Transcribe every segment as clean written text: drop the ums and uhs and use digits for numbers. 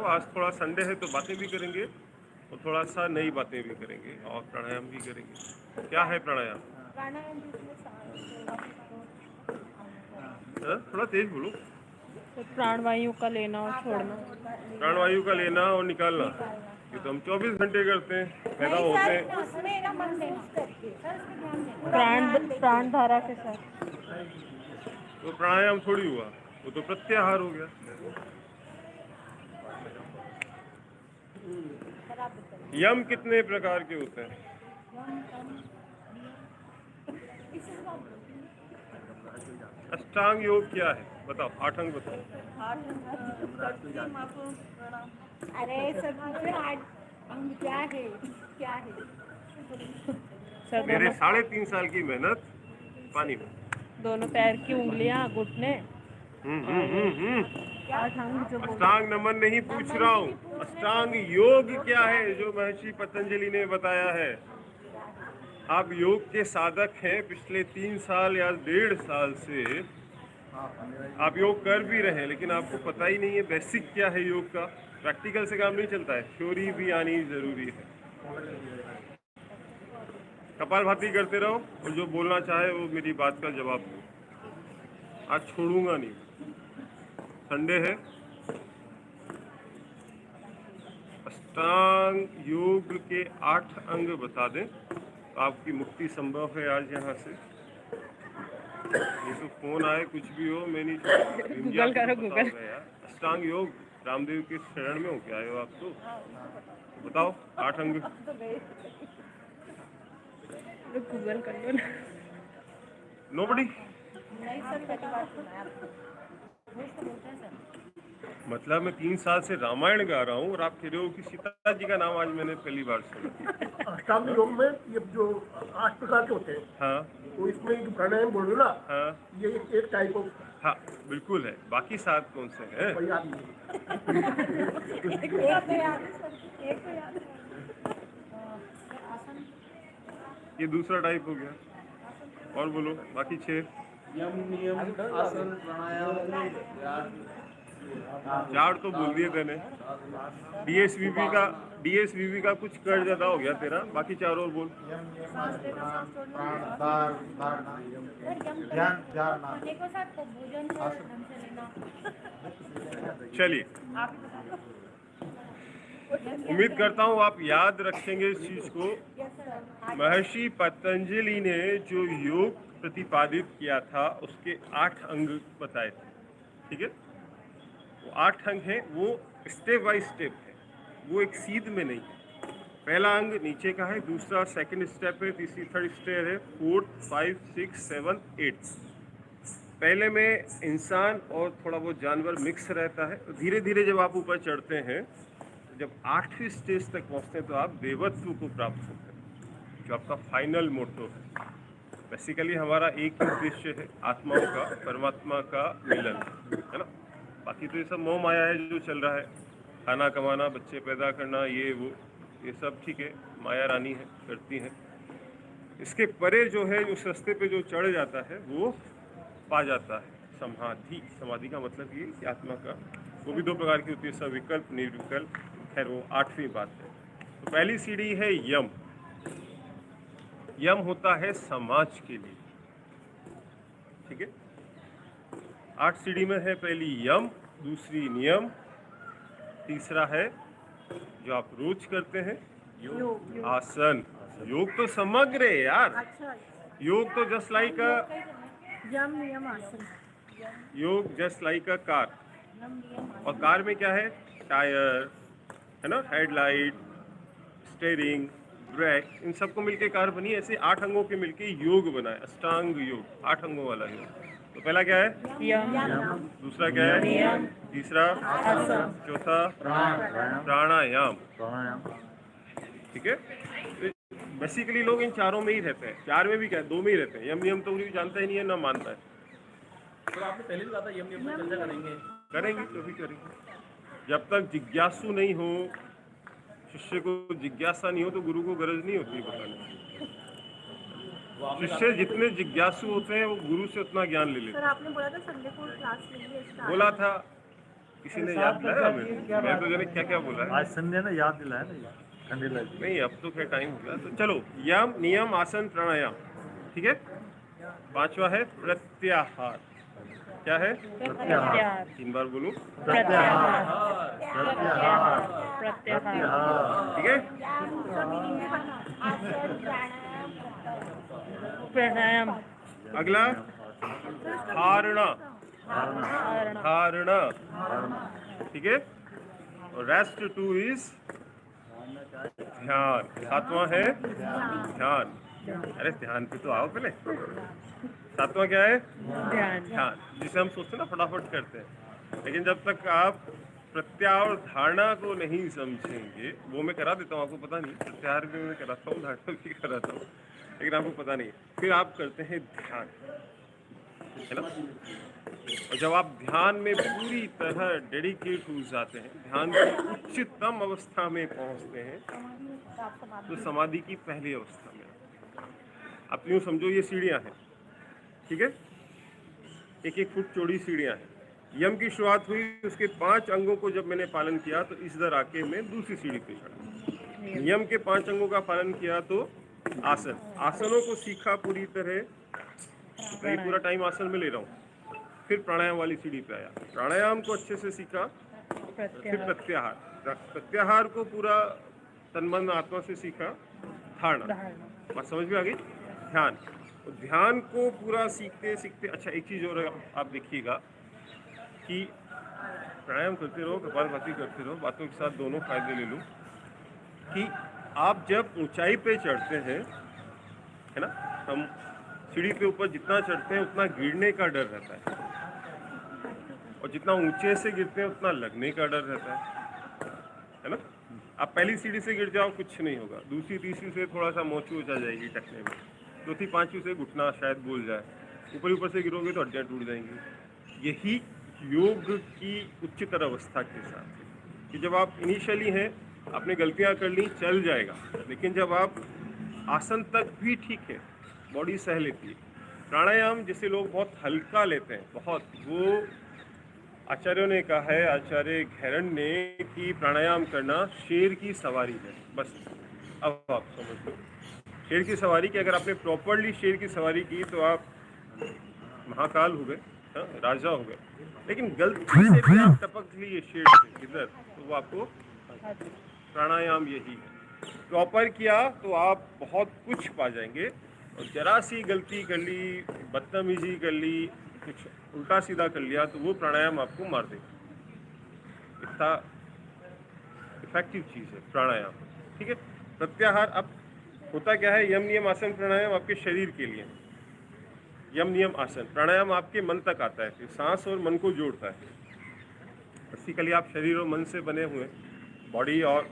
आज थोड़ा संडे है तो बातें भी करेंगे और थोड़ा सा नई बातें भी करेंगे और प्राणायाम भी करेंगे। क्या है प्राणायाम? थोड़ा तेज बोलो। तो प्राणवायु का लेना और छोड़ना। प्राणवायु का लेना और निकालना, ये तो हम 24 घंटे करते हैं, पैदा होते हैं। प्राण धारा के साथ। तो प्राणायाम थोड़ी हुआ, वो तो प्रत्याहार हो गया। यम कितने प्रकार के होते हैं? अष्टांग योग क्या है बताओ, 8 अंग बताओ। अरे सब अंग क्या है, क्या है? मेरे 3.5 साल की मेहनत पानी में। दोनों पैर की उंगलियां, घुटने। अष्टांग नमन नहीं पूछ रहा हूँ, अष्टांग योग क्या है जो महर्षि पतंजलि ने बताया है। आप योग के साधक हैं, पिछले 3 साल या 1.5 साल से आप योग कर भी रहे हैं, लेकिन आपको पता ही नहीं है बेसिक क्या है योग का। प्रैक्टिकल से काम नहीं चलता है, थ्योरी भी आनी जरूरी है। कपालभाति करते रहो और जो बोलना चाहे वो मेरी बात का जवाब दो। आज छोड़ूंगा नहीं, संडे है। अष्टांग योग के 8 अंग बता दें तो आपकी मुक्ति संभव है आज यहाँ से। ये तो फोन आए कुछ भी हो, मैं नहीं छोड़ूंगा। गूगल करो, गूगल। अष्टांग योग रामदेव के शरण में हो क्या आए हो आप? तो बताओ 8 अंग। गूगल कर लो ना। नोबडी। मतलब मैं 3 साल से रामायण गा रहा हूँ और आप कह रहे हो कि सीता जी का नाम आज मैंने पहली बार सुना। अष्टांग योग में ये जो 8 प्रकार के होते हैं, हाँ, तो इसमें जो प्राणायाम बोल रहे हो ना, हाँ, ये एक टाइप ऑफ। हाँ, बिल्कुल है। बाकी 7 कौन से हैं? कोई याद नहीं। ये दूसरा टाइप हो गया। और बोलो बाकी 6। यम नियम आसन प्राणायाम 4 तो बोल दिए मैंने। डीएसवीबी का कुछ कर ज्यादा हो गया तेरा, बाकी 4 और बोल। चलिए, उम्मीद करता हूँ आप याद रखेंगे इस चीज को। महर्षि पतंजलि ने जो योग प्रतिपादित किया था उसके 8 अंग बताए थे, ठीक है। वो 8 अंग हैं, वो स्टेप बाय स्टेप है, वो एक सीध में नहीं है। पहला अंग नीचे का है, दूसरा सेकंड स्टेप है, तीसरी थर्ड स्टेप है, 4, 5, 6, 7, 8। पहले में इंसान और थोड़ा बहुत जानवर मिक्स रहता है। धीरे धीरे जब आप ऊपर चढ़ते हैं, जब 8वीं स्टेज तक पहुंचते हैं तो आप देवत्व को प्राप्त होते हैं, जो आपका फाइनल मोटो है। बेसिकली हमारा एक ही उद्देश्य है, आत्माओं का परमात्मा का मिलन, है ना। बाकी तो ये सब मोह माया है जो चल रहा है, खाना कमाना, बच्चे पैदा करना, ये वो, ये सब ठीक है, माया रानी है, करती है। इसके परे जो है, उस रास्ते पे जो चढ़ जाता है वो पा जाता है समाधि। समाधि का मतलब ये कि आत्मा का, वो भी 2 प्रकार की होती है, सविकल्प, निर्विकल्प। खैर वो 8वीं बात है। तो पहली सीढ़ी है यम। यम होता है समाज के लिए, ठीक है। 8 सीढ़ी में है, पहली यम, दूसरी नियम, तीसरा है जो आप रोज करते हैं योग, आसन। योग तो समग्र है यार। योग तो जस्ट लाइक अ यम नियम आसन। योग जस्ट लाइक अ कार। और कार में क्या है? टायर, है ना, हेडलाइट, स्टीयरिंग, ब्रेक, इन सबको मिलके कार बनी। ऐसे 8 अंगों के मिलके योग बना है, अष्टांग योग, 8 अंगों वाला योग। तो पहला क्या है? यम। दूसरा क्या है? तीसरा? चौथा? प्राणायाम, ठीक है। बेसिकली लोग इन 4 में ही रहते हैं। 4 में भी क्या, 2 में ही रहते हैं। यम नियम तो कोई जानता ही नहीं है, ना मानता है। तो आपने पहले भी कहा था यम नियम पर चर्चा करेंगे तो भी करेंगे। जब तक जिज्ञासु नहीं हो, शिष्य को जिज्ञासा नहीं हो, तो गुरु को गरज नहीं होती बताने की। शिष्य जितने जिज्ञासु होते हैं वो गुरु से उतना ज्ञान ले लेते हैं। सर आपने बोला था संडे को क्लास लेंगे, बोला था, किसी ने याद दिलाया हमें? मैं तो जाने क्या क्या बोला है। आज संध्या ने याद दिलाया ना ये खंडेला जी। नहीं, अब तो क्या टाइम हो गया, तो चलो यम नियम आसन प्राणायाम, ठीक है। पांचवा है प्रत्याहार। क्या है? प्रत्याहार 3 बार बोलूं, प्रत्याहार प्रत्याहार प्रत्याहार ठीक है। प्राणायाम अगला धारणा, धारणा धारणा, ठीक है। और रेस्ट 2 इज ध्यान। 7वां है ध्यान। अरे ध्यान पे तो आओ पहले। 7वां क्या है? ध्यान ध्यान, जिसे हम सोचते हैं ना फटाफट करते हैं, लेकिन जब तक आप प्रत्याहार और धारणा को नहीं समझेंगे, वो मैं करा देता हूँ, आपको पता नहीं, प्रत्याहार भी मैं कराता हूँ, धारणा भी कराता हूँ, लेकिन आपको पता नहीं। फिर आप करते हैं ध्यान, है ना। और जब आप ध्यान में पूरी तरह डेडिकेट हो जाते हैं, ध्यान की उच्चतम अवस्था में पहुंचते हैं, तो समाधि की पहली अवस्था में आप यूँ समझो ये सीढ़ियाँ हैं, ठीक है। 1-1 फुट चौड़ी सीढ़ियाँ हैं। यम की शुरुआत हुई, उसके 5 अंगों को जब मैंने पालन किया तो इस दर आके मैं दूसरी सीढ़ी पे चढ़ा। यम के 5 अंगों का पालन किया तो आसन, आसनों को सीखा पूरी तरह, तो ये पूरा टाइम आसन में ले रहा हूँ। फिर प्राणायाम वाली सीढ़ी पे आया, प्राणायाम को अच्छे से सीखा, फिर प्रत्याहार, प्रत्याहार को पूरा तन मन आत्मा से सीखा, धारणा, बात समझ में आ गई। ध्यान, तो ध्यान को पूरा सीखते सीखते, अच्छा एक चीज़ और आप देखिएगा कि प्राणायाम करते रहो, कपालभाति करते रहो, बातों के साथ दोनों फायदे ले लो। कि आप जब ऊंचाई पे चढ़ते हैं, है ना, हम सीढ़ी पे ऊपर जितना चढ़ते हैं उतना गिरने का डर रहता है, और जितना ऊंचे से गिरते हैं उतना लगने का डर रहता है ना। आप पहली सीढ़ी से गिर जाओ कुछ नहीं होगा, दूसरी तीसरी से थोड़ा सा मोचूच आ जाएगी टकने में, चौथी पांचवी से घुटना शायद बोल जाए, ऊपर से गिरोगे तो हड्डियाँ टूट जाएंगी। यही योग की उच्चतर अवस्था के साथ है कि जब आप इनिशियली हैं, आपने गलतियां कर ली, चल जाएगा, लेकिन जब आप आसन तक भी ठीक है, बॉडी सह लेती है। प्राणायाम जिसे लोग बहुत हल्का लेते हैं, बहुत, वो आचार्यों ने कहा है, आचार्य घेरन ने, कि प्राणायाम करना शेर की सवारी है, बस। अब आप समझ लो शेर की सवारी की, अगर आपने प्रॉपरली शेर की सवारी की तो आप महाकाल हो गए, राजा हो गए। लेकिन गलती से भी आप टपक लिए शेर से इधर, तो वो आपको, प्राणायाम यही है, प्रॉपर किया तो आप बहुत कुछ पा जाएंगे, और जरा सी गलती कर ली, बदतमीजी कर ली, कुछ उल्टा सीधा कर लिया, तो वो प्राणायाम आपको मार देगा। इतना इफेक्टिव चीज़ है प्राणायाम, ठीक है। प्रत्याहार, अब होता क्या है, यम नियम आसन प्राणायाम आपके शरीर के लिए, यम नियम आसन, प्राणायाम आपके मन तक आता है, फिर सांस और मन को जोड़ता है। बेसिकली आप शरीर और मन से बने हुए, बॉडी और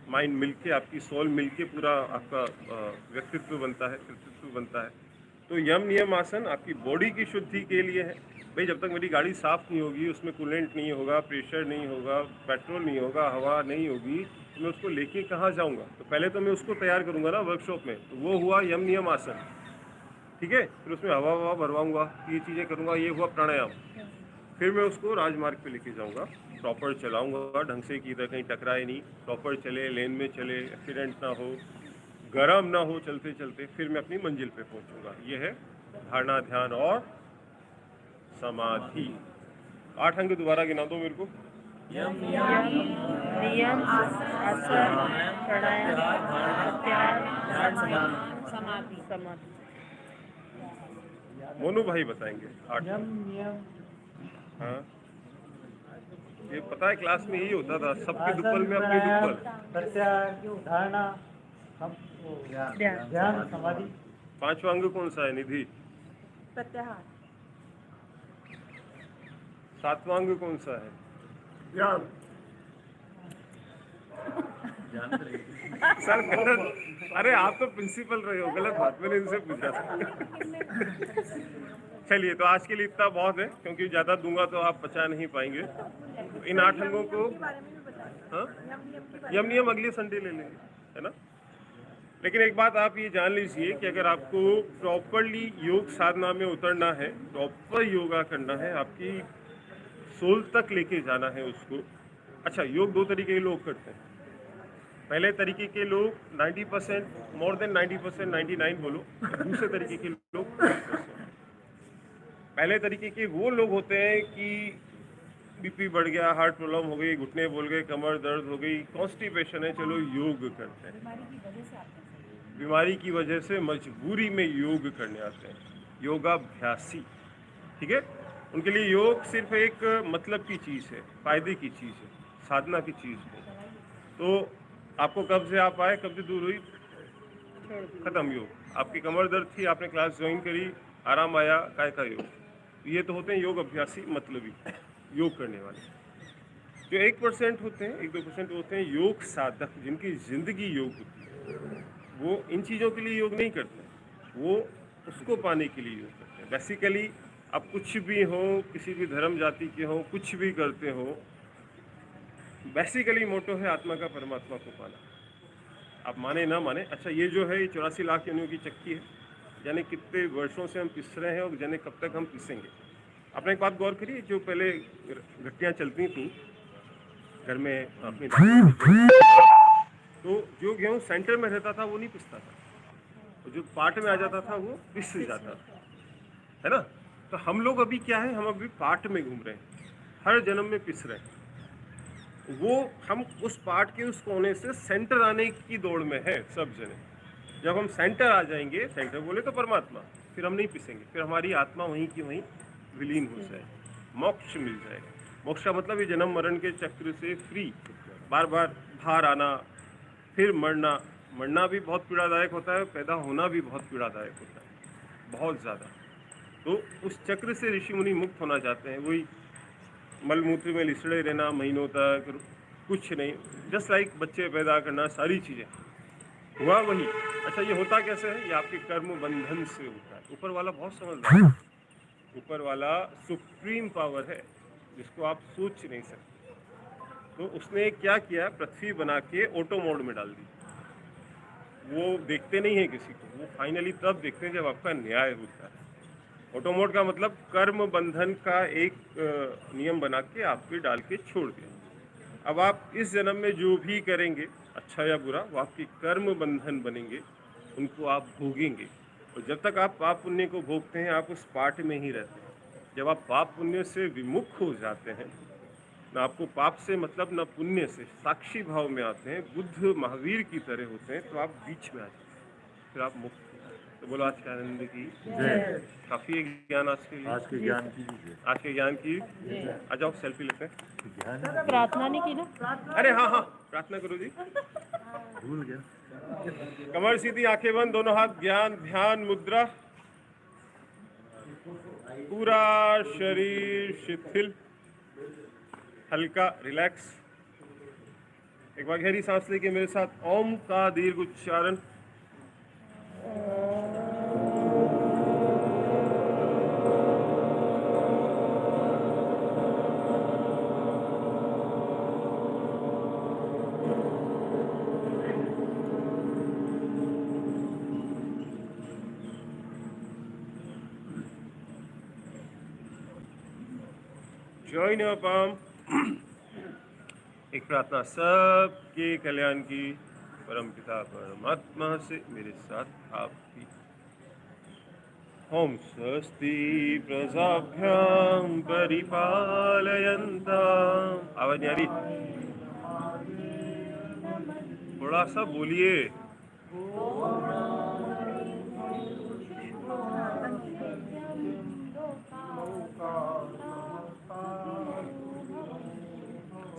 माइंड मिलके, आपकी सोल मिलके पूरा आपका व्यक्तित्व बनता है, कृतित्व बनता है। तो यम नियम आसन आपकी बॉडी की शुद्धि के लिए है। भाई जब तक मेरी गाड़ी साफ़ नहीं होगी, उसमें कूलेंट नहीं होगा, प्रेशर नहीं होगा, पेट्रोल नहीं होगा, हवा नहीं होगी, तो मैं उसको लेके कहाँ जाऊँगा। तो पहले तो मैं उसको तैयार करूँगा ना वर्कशॉप में, तो वो हुआ यम नियम आसन, ठीक है। फिर उसमें हवा भरवाऊँगा, ये चीज़ें करूँगा, ये हुआ प्राणायाम। फिर मैं उसको राजमार्ग पे लेके जाऊँगा, प्रॉपर चलाऊँगा ढंग से, कि इधर कहीं टकराए नहीं, प्रॉपर चले, लेन में चले, एक्सीडेंट ना हो, गरम ना हो चलते चलते, फिर मैं अपनी मंजिल पे पहुँचूँगा। ये है धारणा, ध्यान और समाधि। 8 अंग दोबारा गिना दो मेरे को। नियम आसन प्राणायाम प्रत्याहार समाधि समाधि। मोनू भाई बताएंगे 8। नियम हाँ, ये पता है क्लास में यही होता था, सबके दुप्पल में अपनी दुप्पल। प्रत्याहार, धारणा, ध्यान ध्यान, समाधि। 5वां अंग कौन सा है निधि? प्रत्याहार 7वां अंग कौन सा है? ध्यान। सर गलत, अरे आप तो प्रिंसिपल रहे हो, गलत बात मैंने इनसे पूछा था। चलिए, तो आज के लिए इतना बहुत है, क्योंकि ज़्यादा दूंगा तो आप बचा नहीं पाएंगे। तो इन 8 अंगों को, हाँ, यम नियम अगले संडे ले लेंगे, है ना। लेकिन एक बात आप ये जान लीजिए कि अगर आपको प्रॉपरली योग साधना में उतरना है, प्रॉपर योगा करना है, आपकी सोल तक लेके जाना है उसको। अच्छा, योग दो तरीके के लोग करते हैं। पहले तरीके के लोग 90%, मोर देन 90%, 99 बोलो। दूसरे तरीके के लोग 10%। पहले तरीके के वो लोग होते हैं कि बीपी बढ़ गया, हार्ट प्रॉब्लम हो गई, घुटने बोल गए, कमर दर्द हो गई, कॉन्स्टिपेशन है, चलो योग करते हैं। बीमारी की वजह से मजबूरी में योग करने आते हैं, योगाभ्यासी। ठीक है, उनके लिए योग सिर्फ एक मतलब की चीज़ है, फायदे की चीज़ है, साधना की चीज़ है। तो आपको कब से आप आए, कब से दूर हुई, खत्म योग। आपकी कमर दर्द थी, आपने क्लास ज्वाइन करी, आराम आया, काय का योग। ये तो होते हैं योग अभ्यासी, मतलबी योग करने वाले। जो 1% होते हैं, 1-2% होते हैं योग साधक, जिनकी जिंदगी योग होती है। वो इन चीज़ों के लिए योग नहीं करते, वो उसको पाने के लिए योग करते हैं। बेसिकली आप कुछ भी हो, किसी भी धर्म जाति के हो, कुछ भी करते हो, बेसिकली मोटो है आत्मा का परमात्मा को पाना। आप माने ना माने। अच्छा, ये जो है, ये 84 लाख योनियों की चक्की है। जाने कितने वर्षों से हम पिस रहे हैं और जाने कब तक हम पिसेंगे। आपने एक बात गौर करी, जो पहले घटियाँ चलती थी घर में अपनी तो जो गेहूँ सेंटर में रहता था वो नहीं पिसता था, और जो पार्ट में आ जाता था वो पिस जाता था, है ना। तो हम लोग अभी क्या है, हम अभी पार्ट में घूम रहे हैं, हर जन्म में पिस रहे हैं। वो हम उस पार्ट के उस कोने से सेंटर आने की दौड़ में है सब जने। जब हम सेंटर आ जाएंगे, सेंटर बोले तो परमात्मा, फिर हम नहीं पिसेंगे, फिर हमारी आत्मा वहीं की वहीं विलीन हो जाएगी, मोक्ष मिल जाएगा। मोक्ष का मतलब ये जन्म मरण के चक्र से फ्री, बार बार बाहर आना, फिर मरना। मरना भी बहुत पीड़ादायक होता है, पैदा होना भी बहुत पीड़ादायक होता है, बहुत ज़्यादा। तो उस चक्र से ऋषि मुनि मुक्त होना चाहते हैं। वही मलमूत्र में लिसड़े रहना महीनों तक, कुछ नहीं, जस्ट लाइक बच्चे पैदा करना, सारी चीज़ें हुआ वही। अच्छा, ये होता कैसे है? ये आपके कर्म बंधन से होता है। ऊपर वाला बहुत समझदार है, ऊपर वाला सुप्रीम पावर है जिसको आप सोच नहीं सकते। तो उसने क्या किया, पृथ्वी बना के ऑटो मोड में डाल दी। वो देखते नहीं है किसी को, वो फाइनली तब देखते हैं जब आपका न्याय होता है। ऑटो मोड का मतलब कर्म बंधन का एक नियम बना के आप पे डाल के छोड़ दिया। अब आप इस जन्म में जो भी करेंगे, अच्छा या बुरा, वो आपके कर्म बंधन बनेंगे, उनको आप भोगेंगे। और जब तक आप पाप पुण्य को भोगते हैं, आप उस पाठ में ही रहते हैं। जब आप पाप पुण्य से विमुख हो जाते हैं, ना आपको पाप से मतलब ना पुण्य से, साक्षी भाव में आते हैं, बुद्ध महावीर की तरह होते हैं, तो आप बीच में आ जाते हैं, फिर आप मुक्त हो जाते हैं। तो बोलो आज के आनंद की जय। काफ़ी है ज्ञान आज के लिए, आज के ज्ञान की जय। आज के ज्ञान की। आ जाओ सेल्फी लेते हैं। ज्ञान प्रार्थना नहीं की ना? अरे हाँ हाँ, प्रार्थना करो जी। भूल गया। कमर सीधी, आंखें बंद, दोनों हाथ ज्ञान ध्यान मुद्रा, पूरा शरीर शिथिल, हल्का रिलैक्स। एक बार गहरी सांस लेके मेरे साथ ओम का दीर्घ उच्चारण। Join your palm. एक प्रार्थना सबके कल्याण की, परम पिता परमात्मा से मेरे साथ आपकी। ओम स्वस्ति प्रजाभ्याम परिपालयन्ताम। आवाज नहीं आ रही? थोड़ा सा बोलिए।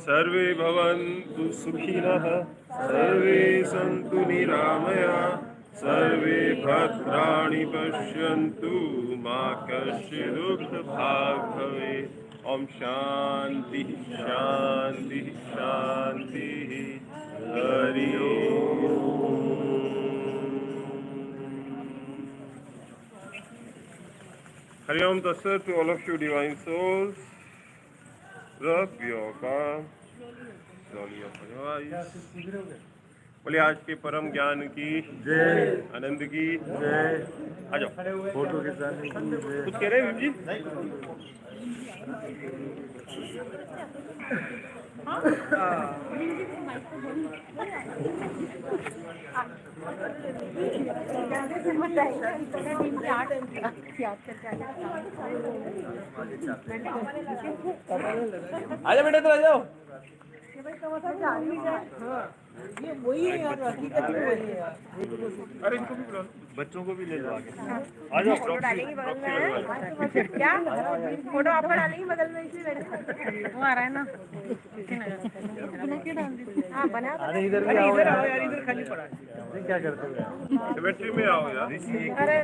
सर्वे भवन्तु सुखिनः, सर्वे सन्तु निरामयाः, सर्वे भद्राणि पश्यन्तु, मा कश्चित् दुःखभाग् भवेत्। ओम शांति शांति शांति। हरि ओम। हरि ओम तत्सत to all of you divine souls. Rub your palm, slowly open your eyes. बोलिए आज के परम ज्ञान की जय। आनंद की जय। आ जाओ। फोटो खिंचाने की जय। कुछ कह रहे हैं विम जी? आजा बेटा इधर आ जाओ। अरे इनको भी बुला लो। बच्चों को भी ले लो आगे आ जाओ प्रॉक्सी क्या फोटो आपको डालेंगे बगल में इसी वो आ रहा है ना हाँ बना अरे इधर भी आओ यार यार इधर खाली पड़ा है। अरे क्या करते हो यार सिमेट्री में आओ यार। अरे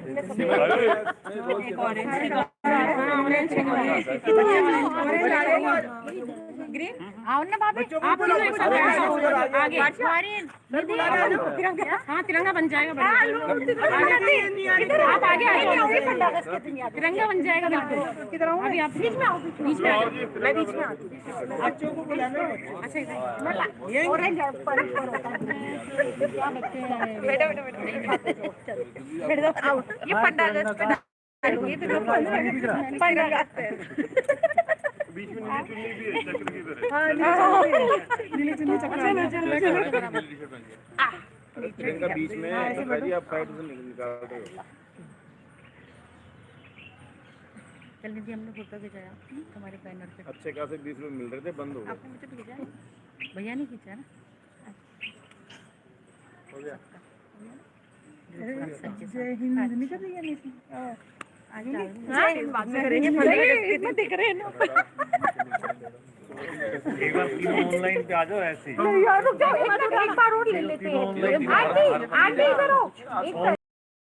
ग्रीन आओ ना भाभी आप लोग एक साथ आगे तिरंगा हाँ तिरंगा बन जाएगा आप आगे तिरंगा बन जाएगा किधर आऊँ अभी आप बीच में आओ बीच में मैं बीच में आती बच्चों को बुलाना। अच्छा ऑरेंज क्या बच्चे बेटा बेटा बेटा ये पंडाल ये तो पंडाल बीच में नीली चुन्नी भी है, चक्र की तरह। नीली चुन्नी चक्कर तिरंगा बीच में है, आप साइड से निकाल रहे हो। कल निधि हमने फोटो खिंचाया तुम्हारे बैनर पे अच्छे खासे 20 रुपए मिल रहे थे, बंद हो गए। आपने मुझे भेजा है? भैया नहीं खींचा ना हो गया। जय हिंद नहीं कर रही है आज डाल बाद में करेंगे इसमें दिख रहे हैं ना एक बार ऑनलाइन पे आ जाओ ऐसे ही यार रुक जाओ एक बार और ले लेते हैं आंटी आंटी इधर आओ